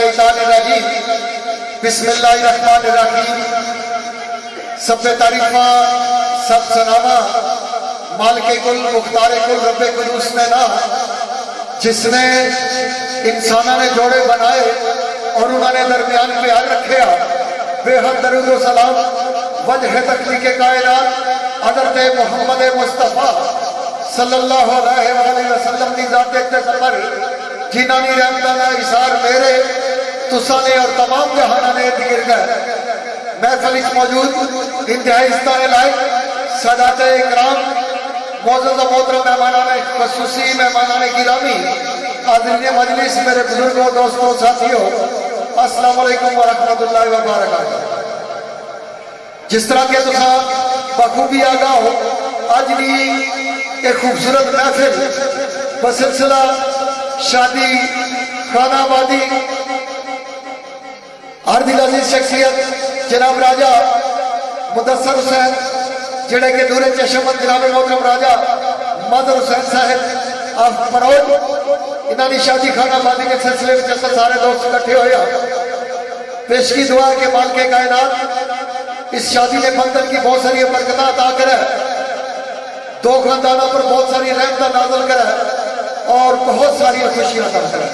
मिनश्शैतानिर्रजीम बिस्मिल्लाहिर्रहमानिर्रहीम। सब तारीफा सब सनावा मालिके कुल मुख्तारे कुल रब्बे कुदूस ने ना, जिसने इंसाना ने जोड़े बनाए और उन्होंने दरमियान प्यार रखे। बेहद दरूद व सलाम वजह तख्लीक़े कायनात हज़रत मोहम्मद मुस्तफ़ा सल्लल्लाहु अलैहि वसल्लम दी ज़ात अक़बर जिन्हां दी रहमतां दा इसार मेरे तुसां ने और तमाम जहानां ने दिक्र गए। महफिल विच मौजूद इंतहाई इज़्ज़त लायक सादाते इकराम मौजूद मोहतरम मेहमानान ख़ुसूसी मेहमानान गिरामी हाज़रीन मजलिस मेरे बुजुर्गों दोस्तों साथियों अस्सलाम वालेकुम व रहमतुल्लाहि व बरकातहू। जिस तरह के तुसा बखूबी आगाह हो अज भी एक खूबसूरत महफिल बसिलसिला शादी खानाबादी हर दिल अजीज शख्सियत जनाब राजा मुदस्सर हुसैन जेड़े के दूरे चशमत जनाब मोहतरम राजा मदर हुसैन साहब आप परोज इन्हों की शादी खानाबादी के सिलसिले में अस सारे दोस्त इकट्ठे होए। पेश की दुआ के मालिके कायनात इस शादी के बंधन की बहुत सारी बरकत अता करे, दो खानदानों पर बहुत सारी रहमत नाज़िल करे और बहुत सारी खुशियां अता करे।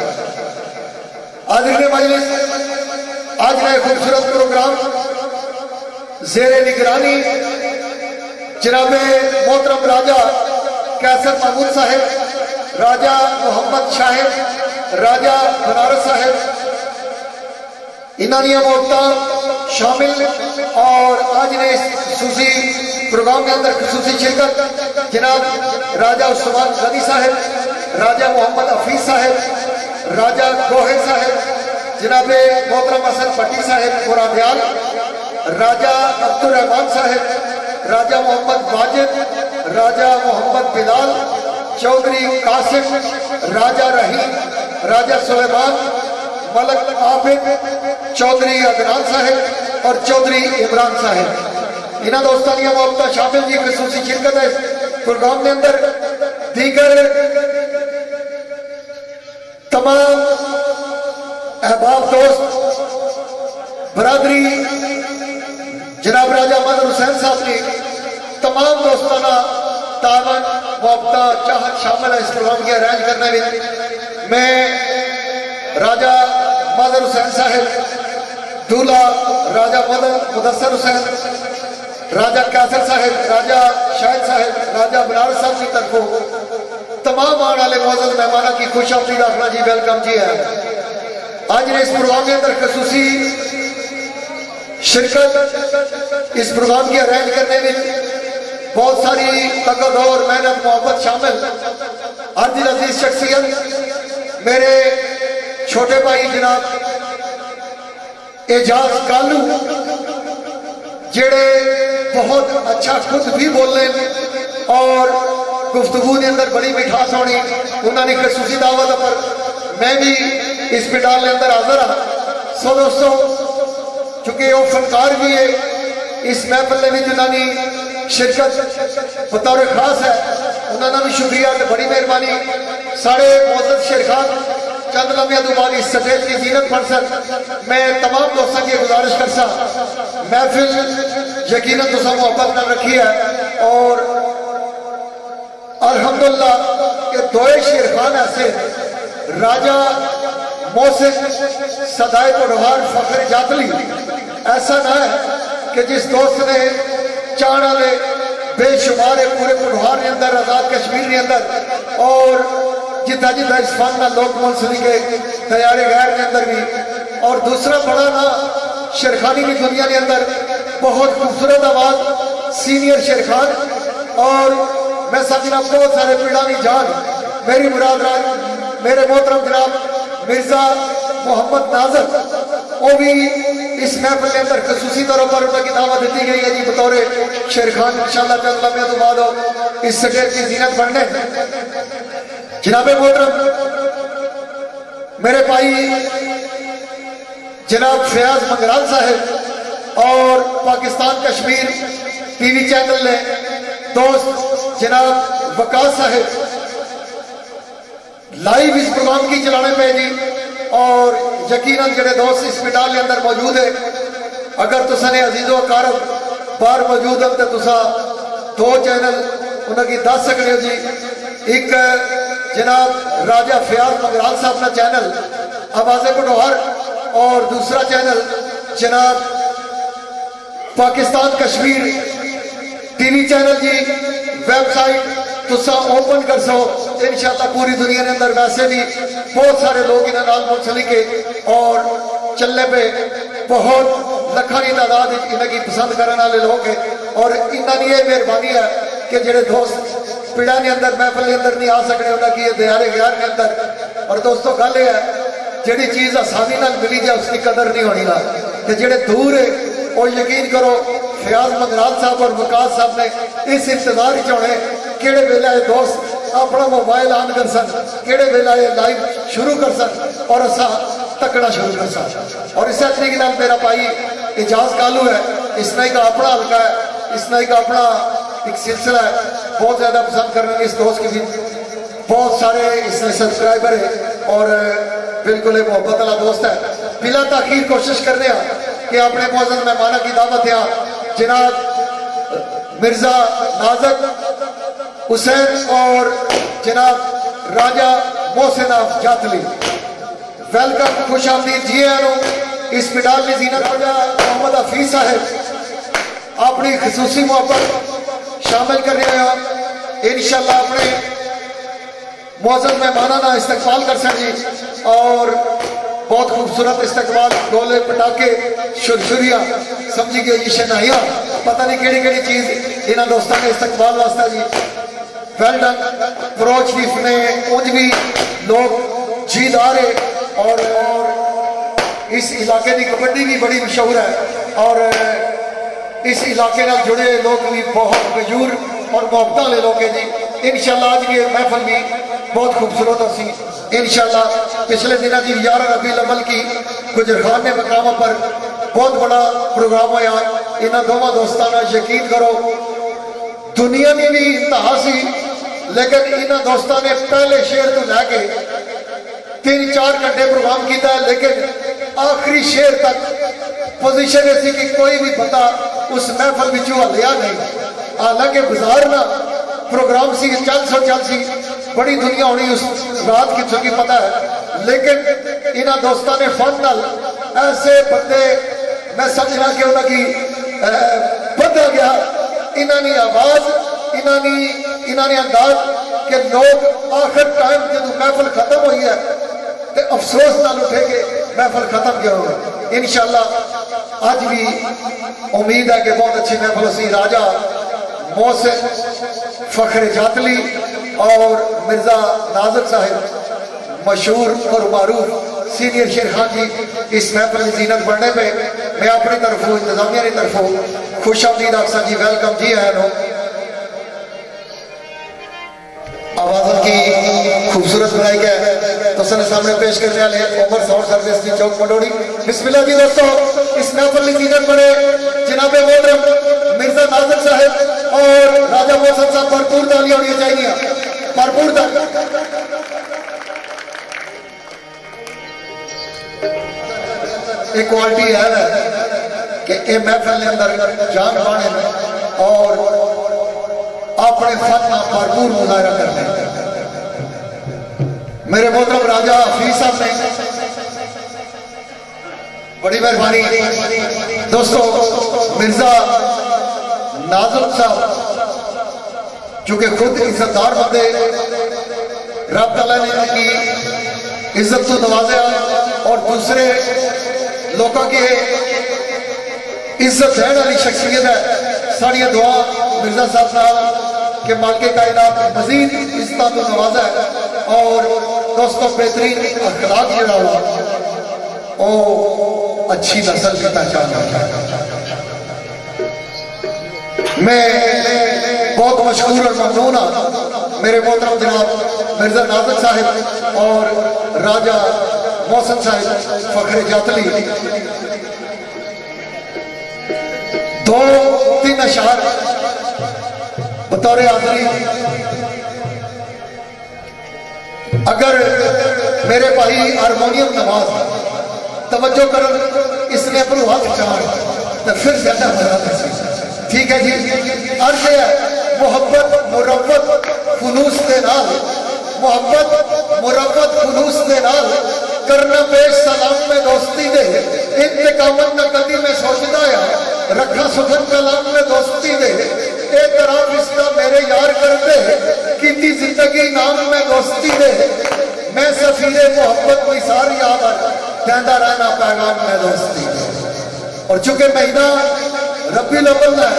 हाज़रीन मजलिस आज का खूबसूरत प्रोग्राम ज़ेरे निगरानी जनाब मोहतरम राजा कैसर महमूद साहब, राजा मोहम्मद शाहिद, राजा बनारस साहब इन्हों मोहब्बत शामिल और आज ने खसूसी प्रोग्राम के अंदर खसूसी शिरकत जनाब राजा उस्मान गनी साहब, राजा मोहम्मद हफीज साहब, राजा गोहे साहब, जनाब मोहतरम हसन भट्टी साहब मुरादयाल, राजा अब्दुल रहमान साहब, राजा मोहम्मद वाजिद, राजा मोहम्मद बिलाल, चौधरी कासिम, राजा रहीम, राजा सुलेमान, मलक आबिद, चौधरी अदनान साहब और चौधरी इमरान साहब इन्होंने दोस्तों की मोहब्बत शामिल की खसूसी शिरकत है प्रोग्राम के अंदर। दीगर तमाम अहबाब दोस्त बरादरी जनाब राजा मदर हुसैन साहब की तमाम दोस्ताना तावन मोहब्बत चाहत शामिल है इस प्रोग्राम की अरेंज करने में। मैं राजा मदर हुसैन साहब दूल्हा राजा मुदस्सर हुसैन, राजा कैसर साहब, राजा शाहिद साहब, राजा बनारस साहब की तरफों तमाम आने वाले मौजूद मेहमानों की खुश आमदीद आखना जी वेलकम जी है। आज ने इस प्रोग्राम के अंदर खसूसी शिरकत इस प्रोग्राम की अरेंज करने में बहुत सारी ताकत और मेहनत मोहब्बत शामिल। हर दिल अजीज शख्सियत मेरे छोटे भाई जनाब एजाज कालू जेड़े बहुत अच्छा खुद भी बोले और गुफ्तगू के अंदर बड़ी मिठास होनी उन्होंने खसूसी दावत पर मैं भी इस पिटाल के अंदर हाजिर हाँ। सो दोस्तों चूंकि वो फनकार भी है इस महफिल में जिन्होंने शिरकत बतौर खास है उन्होंने भी शुक्रिया तो बड़ी मेहरबानी। साढ़े मोअज़्ज़ज़ शेर खान चंद लम्हे तो बाद इस स्टेज की जीनत बन सक मैं तमाम दोस्तों की गुजारिश कर सा महफिल यकीनन तो सब मोहब्बत कर रखी है और अल्हम्दुलिल्लाह ये दोए शेर खान ऐसे राजा मोहसिन सदाए पढ़वार फखर जातली ऐसा ना है कि जिस दोस्त ने चाण वाले बेशुमार पूरे पढ़वार के अंदर आजाद कश्मीर के अंदर और जितना जितना इस फन का लोक मुंसली के तैयारे गैर के अंदर भी और दूसरा बड़ा ना शेरखानी की दुनिया के अंदर बहुत खूबसूरत आवाज सीनियर शेर खान और मैं समझना बहुत सारे पीड़ा की जान मेरी मुराद राज मेरे मोहतरम जनाब मिर्जा मोहम्मद नाजर वो भी इस महफिल के अंदर खसूसी तौर पर उनकी दावत दी गई है जी बतौर शेर खान इंशाअल्लाह चंद लम्हे तो बाद इस स्टेज की जीनत बनने। जनाबे मोहतरम मेरे भाई जनाब फयाज मंगराल साहब और पाकिस्तान कश्मीर टीवी चैनल ने दोस्त जनाब वकास साहब लाइव इस प्रोग्राम की चलाने पे जी और यकीनन जेडे दोस्त इस्पिटाल के अंदर मौजूद है, अगर तुसाने अजीजो अकारब बाहर मौजूद हैं तो तुसा दो चैनल उन्होंने दस सकते हो जी। एक जनाब राजा फयाज मंगराल साहब का चैनल आवाज़े पटोहर, और दूसरा चैनल जनाब पाकिस्तान कश्मीर टीवी चैनल जी। वेबसाइट तुसा ओपन कर सो इंशाअल्लाह पूरी दुनिया के अंदर वैसे भी बहुत सारे लोग इन्होंने मुंसलिक है और चलने पे बहुत लखा की तादाद इनकी पसंद करने वाले लोग है। और इन्होंने ये मेहरबानी है कि जेडे दोस्त पिड़ा के अंदर महफिल के अंदर नहीं आ सकते उन्होंने ये दयारे गैर के अंदर। और दोस्तों गल ये है जी चीज़ आसानी मिली जाए उसकी कदर नहीं होनी ना, तो जेडे दूर है वो यकीन करो फयाज मंगराल साहब और वकास साहब ने इस इंतजार होने केड़े वेला दोस्त अपना मोबाइल ऑन कर सन, केड़े वेला लाइव शुरू कर सन और असा तकना शुरू कर सन। और इस तरीके नाल मेरा भाई एजाज कालू है, इसने का अपना हल्का है, इसने का अपना एक सिलसिला है, बहुत ज्यादा पसंद करने इस दोस्त की भी बहुत सारे इसमें सब्सक्राइबर है और बिल्कुल एक मोहब्बत वाला दोस्त है। बिला ताखीर कोशिश करने कि अपने मौजूद मेहमानों की दावत है जनाब मिर्जा नाजक हुसैन और जनाब राजा मोहसिन जातली। वेलकम, खुश आमदीद जी आनो। इस्पिटाल की जीनत राजा मोहम्मद हफीज साहब अपनी खसूसी मोहब्बत शामिल कर रहे हैं। इंशाअल्लाह अपने मौजूद मेहमानों का इस्तकबाल कर सक जी और बहुत खूबसूरत इस्तकबाल, डोले पटाके शुरशुरिया समझी गई शनाइया पता नहीं केड़ी केड़ी चीज इन्होंने दोस्तों के इस्तकबाल वास्ता जी। Well done. फरोज शरीफ ने उंज भी लोग जीदार है और इस इलाके की कबड्डी भी बड़ी मशहूर है और इस इलाके नाल जुड़े लोग भी बहुत मशहूर और मोहब्बत वाले लोग हैं जी। इंशाअल्लाह आज ये महफिल भी बहुत खूबसूरत होती इंशाअल्लाह। पिछले दिनों की 11 रबी अव्वल की गुजरखान ने मकामा पर बहुत बड़ा प्रोग्राम होया इन्होंने दोनों दोस्तों ने। यकीन करो दुनिया में भी इंतहा सी, लेकिन इन्होंने दोस्तों ने पहले शेर तो लैके 3-4 घंटे प्रोग्राम किया, लेकिन आखिरी शेर तक पोजीशन ऐसी कि कोई भी बंदा उस महफल बिचू हलिया नहीं। हालांकि बाजार ना प्रोग्राम सी चल सी बड़ी दुनिया होनी उस रात की चुकी पता है, लेकिन इन्होंने दोस्तों ने फन नाल ऐसे बंदे मैं समझना कि उन्होंने बदल गया इन्होंने आवाज इन्होंने अंदाज कि लोग आखिर टाइम जो महफल खत्म हुई है तो अफसोस नाल उठे के महफल खत्म क्यों होगा। इंशाअल्लाह आज भी उम्मीद है कि बहुत अच्छी महफल सी। राजा मोहसिन फखरे जातली और मिर्जा नाजक साहिब मशहूर और मारूफ सीनियर शेर खान जी इस महफिल की जीनत बढ़ने पे मैं अपनी तरफों इंतजामिया की तरफों खुश आमदीद अफसर जी वेलकम जी आया नो। आवाज़ों की खूबसूरत बनाई गया तो सर सामने पेश करने वाले उमर साउंड सर्विस की चौक मंडोड़ी। बिस्मिल्लाह जी दोस्तों, इस महफिल की जीनत बढ़े जनाबे मोहतरम मिर्जा नाजक साहिब और राजा मोहसिन साहब भरपूर तालियां होनी चाहिए, भरपूर तालियां। एक क्वालिटी है कि ये महफिल के अंदर जान पाने और अपने फन का भरपूर मुजाहरा करते हैं। मेरे मोहतरम राजा हफीज साहब ने बड़ी मेहरबानी दोस्तों। मिर्जा नाजुक साहब चूंकि खुद इज्जतदार बंदे रब तआला ने इनकी इज्जत तो नवाजा और दूसरे लोगों की इज्जत देने वाली शख्सियत है। साड़िया दुआ मिर्जा साहब नाल के मालिके कायनात मजीद इज्जत तो नवाजा है और दोस्तों बेहतरीन अखलाक जड़ा ओ अच्छी नस्ल की पहचान है। मैं बहुत मशहूर और ममनून हाँ मेरे मोहतरम जनाब मिर्जा नाजक साहिब और राजा मोहसिन साहिब फखरे जातली 2-3 अशार बतौर हाज़री। अगर मेरे भाई हारमोनियम नवाज तवज्जो कर, इसने अपनों हाथ चार तो फिर ज्यादा मजा दसी। ठीक है जी, अर्ज है मोहब्बत मुरव्वत खुलूस के नाल, मोहब्बत मुरव्वत खुलूस के नाल करना पेश सलाम में दोस्ती दे, इंतकामन न कदी में सोचता या रखा सुखन कलाम में दोस्ती दे, ए तरह रिश्ता मेरे यार कर दे, कीती जिंदगी नाम में दोस्ती दे, मैं सफीरे मोहब्बत निसार यावर कहता रहना पैगाम में दोस्ती दे। और चूंकि महीना रबीउल अव्वल है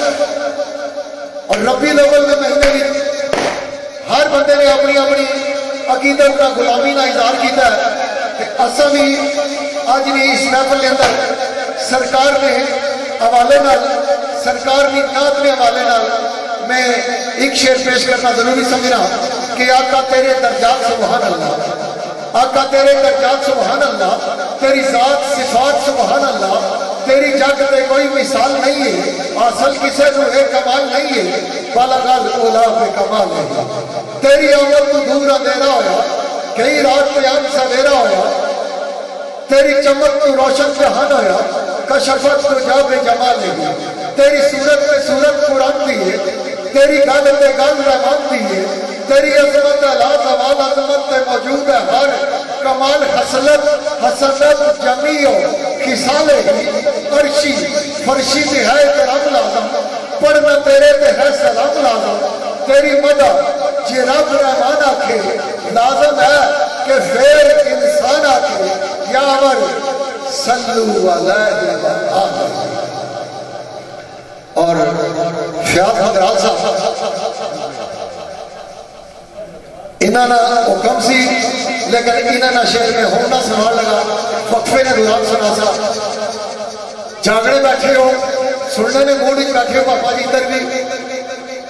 और रबीउल अव्वल के महीने में हर बंदे ने अपनी अपनी अकीदत का गुलामी का इजहार किया है। असा भी अज भी इस महफिल के अंदर सरकार ने हवाले नाल, सरकार की नात के हवाले नाल मैं एक शेर पेश करना जरूरी समझना कि आका तेरे दर्जात सुभान अल्लाह, आका तेरे दर्जात सुभान अल्लाह, तेरी जात सिफात सुभान अल्लाह, तेरी जग ते कोई मिसाल नहीं है, असल किसे को एक कमाल नहीं है, बालागाल ओला पे कमाल है। तेरी आमद तो दूर अंधेरा होया, कई रात प्यार सवेरा होया, तेरी चमक तो रोशन जहान होया, कशफत तो जाबे जमाल है। तेरी सूरत पे सूरत कुरान दी है, तेरी गल पे गल रहमान दी है, तेरी अजमत ला जवाल अजमत पे मौजूद है हर कमाल हसलत हसनत जमीओ खिसाले अर्शी फर्शी पे है करम लाजम, पढ़ना तेरे पे है सलाम लाजम, तेरी मदद जे रब रहमान आखे लाजम है कि फिर इंसान आखे यावर सल्लू अलैहि वसल्लम। और फ़ियाद हजरात साहब इन्होंने हुक्म सी, लेकिन इन्होंने शेर में होना सुनान लगा, वक्फे ने दुरान सुना सा, जागने बैठे हो, सुनने ने मूड बैठे हो पापा जी इधर भी,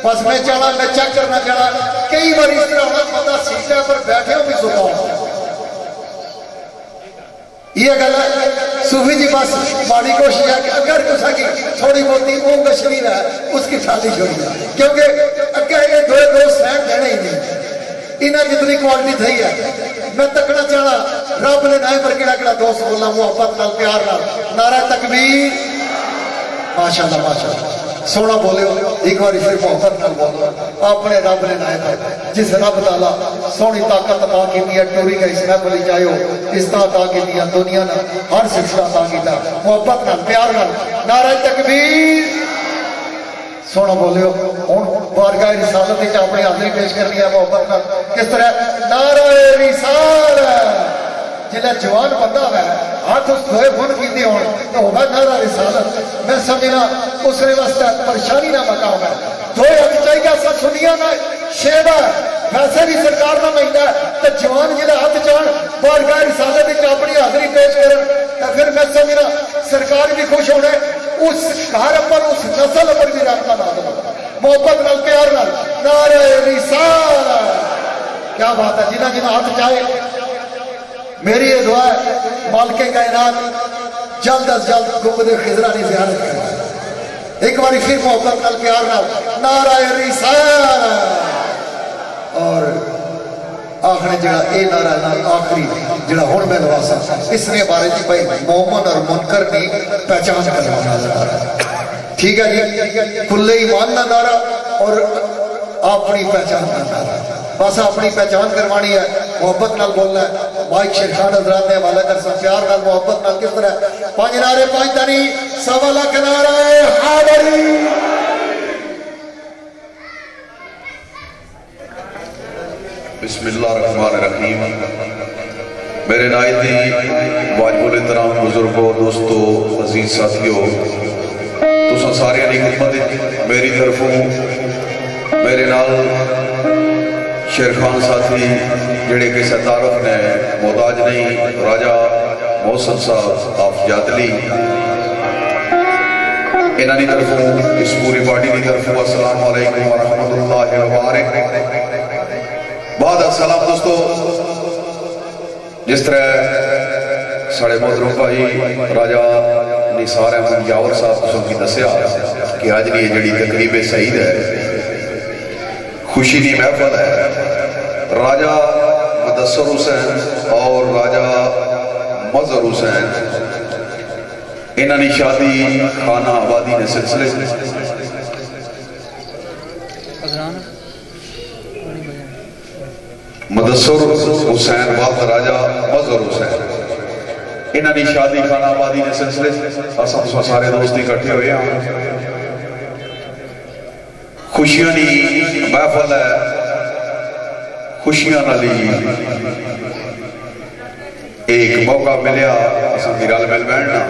बस मैं चाहना मैं चेक करना चाहना, कई बार इस तरह होना पता सीटा पर बैठे हो भी सुना ये गल है। सूफी जी बस माड़ी कोशिश है कि अगर कुछ की थोड़ी बहुती वो गशमीर है उसकी थाली छोड़ी, क्योंकि अगर ये दो दोस्त हैं कहने ही नहीं, इन्हें जितनी क्वालिटी थी है। मैं तकना चाहना रब ने नाए पर केड़ा दोस्त बोलना मुहब्बत नाल प्यार नाल, नारा तकबीर, माशाअल्लाह माशाअल्लाह, सोना बोले एक बार फिर मोहब्बत नाल बोलो अपने रब ने नाए पर, जिस रब ताला सोनी ताकत अता की है, टोरी का इस महफिल जायो इस तरह अता की दुनिया ने हर सिलसिला अता किया मोहब्बत नाल प्यार नाल, नारा तकबीर, सोना बोलियो। हुण बारगाह रिसालत विच अपनी हाज़री पेश करनी है मोहब्बत नाल, किस तरह नारा रिसालत, जिला जवान बंदा है हाथ उस धोए बुन की होने तो होगा नारा रिसालत, मैं समझना उसने वास्ते परेशानी ना मकाम है, धोए हथ चाहिए सब सुनिया ना शेरा, वैसे भी सरकार का महीना है तो जवान जिला हाथ चाण बारगाह रिसालत विच अपनी हाज़री पेश कर, फिर मैं समझना सरकार भी खुश होने, उस घर पर उस नस्ल पर भी रखता ना मोहब्बत नाल प्यार नाल नारे रिसालत। क्या बात है, जिन्हें जिन्हें हाथ चाहे मेरी ये दुआ है मालिके कायनात जल्द अज जल्द गुंबदे खिजरा की ज़ियारत करें, एक बार फिर मोहब्बत नाल प्यार नाल नारा रिसालत। और आखिरी जड़ा ये नारा नाल आखिरी जड़ा हुण मैं लवासा इसने बारे जी भाई मोमन और मुनकर की पहचान करवाना नारा, ठीक है जी, खुले ईमान का नारा और अपनी पहचान का नारा, बस अपनी पहचान करवानी है, मोहब्बत नाल बोलना है। माइक शेर खान हजरात ने हवाला कर सब प्यार नाल मोहब्बत नाल किस तरह 5 नारे 5 तनी 1.25 लाख नारा हाज़री। बिस्मिल्लाहिर्रहमानिर्रहीम। मेरे नायती वाजिबुल एहतराम बुजुर्गों, दोस्तों, अजीज साथियों, तुसां सारियां दी खिदमत मेरी तरफों मेरे नाल शेर खान साथी जेड़े कि तारफ ने मोहताज नहीं, राजा मोहसन साहब ऑफ जादली, इन्हां दी तरफों इस पूरी बॉडी की तरफों अस्सलाम वालेकुम व रहमतुल्लाहि व बरकातहू। बाद अस्सलाम दोस्तों, जिस तरह साढ़े मोहतरम भाई राजा निसार अहमद यावर साहब की दसिया कि अज की जी तकरीब सईद है, खुशी की महफल है, राजा मुदस्सर हुसैन और राजा मजहर हुसैन इन्होंने शादी खाना आबादी ने सिलसिले मुदस्सर हुसैन वक्त राजा मजहर हुसैन इन्होंने शादी खाना आबादी ने सिलसिले असां सारे दोस्त इकट्ठे हुए हैं। खुशियां की महफल है, खुशियां नाली एक मौका मिलया असां दी रल मिल बैठना।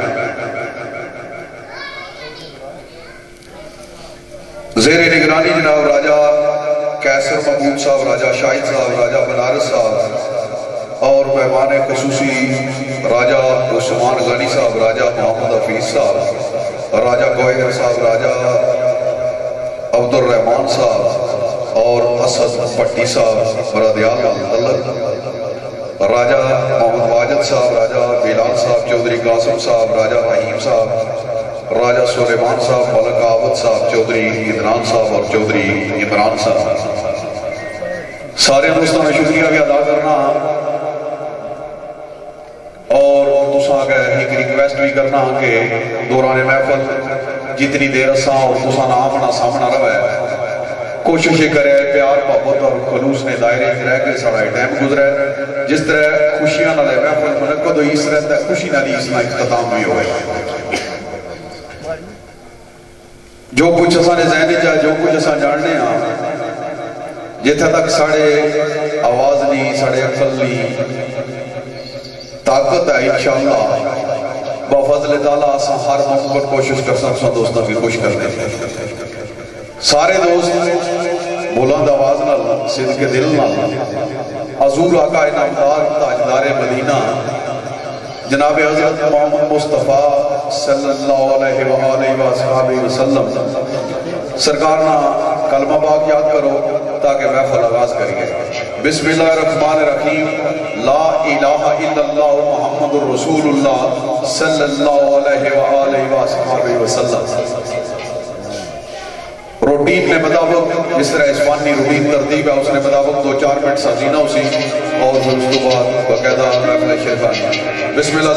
ज़ेरे निगरानी जनाब राजा कैसर महमूद साहब, राजा शाहिद साहब, राजा बनारस साहब और मेहमान खुसूसी राजा उस्मान गनी साहब, राजा मोहम्मद हफीज साहब, राजा गोहर साहब, राजा अब्दुल रहमान साहब और असद पट्टी साहब बरदयाल, राजा मोहम्मद वाजिद साहब, राजा बिलाल साहब, चौधरी कासिम साहब, राजा रहीम साहब, राजा सुलेमान साहब, मलक आबद साहब, चौधरी इदनान साहब और चौधरी इमरान साहब। सारे दोस्तों का शुक्रिया भी अदा करना और तुसा एक रिक्वेस्ट भी करना कि दौरान महफल जितनी देर असा और तुसा ना अपना सामना रहा कोशिश करे प्यार मोहब्बत और खलूस ने दायरे रह के सारा टाइम गुजरे। जिस तरह खुशियां नाल महफल मुनक्कद हुई इस तरह खुशी नाल इसका इख्तिताम भी होए। जो कुछ असाने ज़हनी जा जो कुछ असा जानने जिथे तक साढ़े आवाज नहीं साढ़े अकल नहीं ताकत है इंशाअल्लाह बफज़ल ताला असा हर मुमकिन कोशिश कर सकते दोस्तों की खुश करने। सारे दोस्त बुलंद आवाज नाल सिद्के दिल नाल हजूर आका इनामदार ताजदार मदीना जनाब हजरत मोहम्मद मुस्तफ़ा सल्लल्लाहु अलैहि वसल्लम सरकार ना कलमा पाक याद करो ताकि महफल आगाज करिए। बिस्मिल्लाहिर्रहमानिर्रहीम ला इलाहा इल्लल्लाह मुहम्मदुर रसूलुल्लाह सल्लल्लाहु अलैहि वसल्लम। रूटीन के मुताबिक जिस तरह इस्फानी रूटीन तरतीब है उसने मुताबिक 2-4 मिनट सजीना उसी और फिर उसके बाद बाकायदा महफिल शेरखानी। बिस्मिल्लाह।